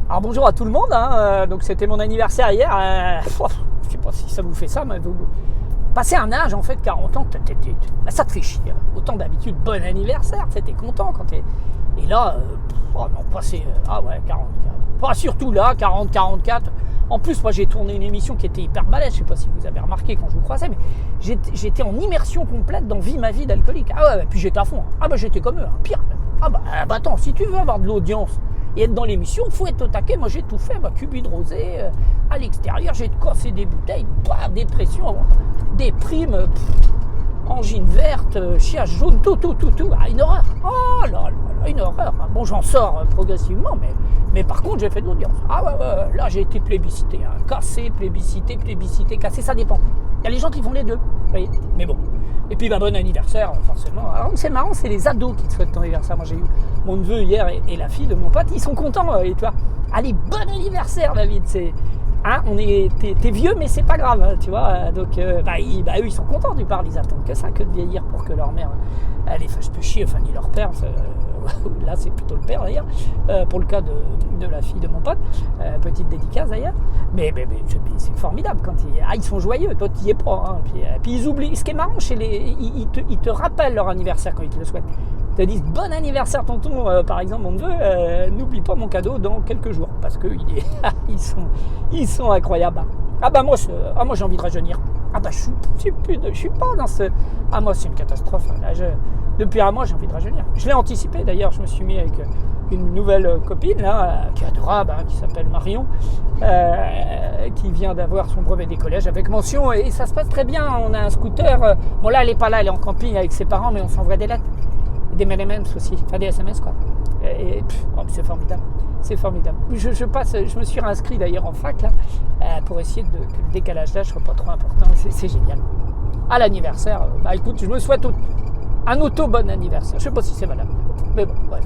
Alors bonjour à tout le monde, hein. Donc c'était mon anniversaire hier. Je sais pas si ça vous fait ça, mais vous passez un âge en fait, 40 ans, ça te fait chier. Autant d'habitude, bon anniversaire, t'es content quand t'es. Et là, passé, 44. Enfin, surtout là, 40, 44. En plus, moi j'ai tourné une émission qui était hyper balèze, je sais pas si vous avez remarqué quand je vous croisais, mais j'étais en immersion complète dans Vie ma vie d'alcoolique. Ah ouais, puis j'étais à fond. Ah bah j'étais comme eux, pire. Attends, si tu veux avoir de l'audience et être dans l'émission, faut être au taquet. Moi j'ai tout fait, cubi de rosé, à l'extérieur, j'ai cassé des bouteilles, dépression, déprime, angine verte, chiage jaune, tout. Une horreur. Oh là là, une horreur. Bon, j'en sors progressivement, mais par contre, j'ai fait de l'audience. Là, j'ai été plébiscité. Cassé, plébiscité, cassé, ça dépend. Il y a les gens qui font les deux. Vous voyez, mais bon. Et puis, bon anniversaire, forcément. Alors, c'est marrant, c'est les ados qui te souhaitent ton anniversaire. Moi, j'ai eu mon neveu hier et la fille de mon pote. Ils sont contents. Et toi, allez, bon anniversaire, David. C'est... t'es vieux, mais c'est pas grave, tu vois. Donc, eux, ils sont contents du parle. Ils attendent que ça, que de vieillir pour que leur mère, elle les fasse peu chier, enfin, ni leur père. Là, c'est plutôt le père, d'ailleurs, pour le cas de la fille de mon pote. Petite dédicace, d'ailleurs. Mais c'est formidable quand ils sont joyeux. Toi, tu y es pas. Puis ils oublient. Ce qui est marrant, ils te rappellent leur anniversaire quand ils te le souhaitent. Ils te disent bon anniversaire tonton, par exemple mon neveu, n'oublie pas mon cadeau dans quelques jours parce que ils sont incroyables. Moi j'ai envie de rajeunir. Je suis pas dans ce. Moi c'est une catastrophe. Là, depuis un mois j'ai envie de rajeunir. Je l'ai anticipé d'ailleurs. Je me suis mis avec une nouvelle copine là, qui est adorable, qui s'appelle Marion, qui vient d'avoir son brevet des collèges avec mention et ça se passe très bien. On a un scooter. Bon là elle est pas là, elle est en camping avec ses parents, mais on s'envoie des lettres. Des MMS aussi, enfin des SMS quoi. C'est formidable. C'est formidable. Je me suis réinscrit d'ailleurs en fac là, pour essayer que le décalage d'âge soit pas trop important. C'est génial. À l'anniversaire, écoute, je me souhaite un auto bon anniversaire. Je sais pas si c'est valable. Mais bon, bref.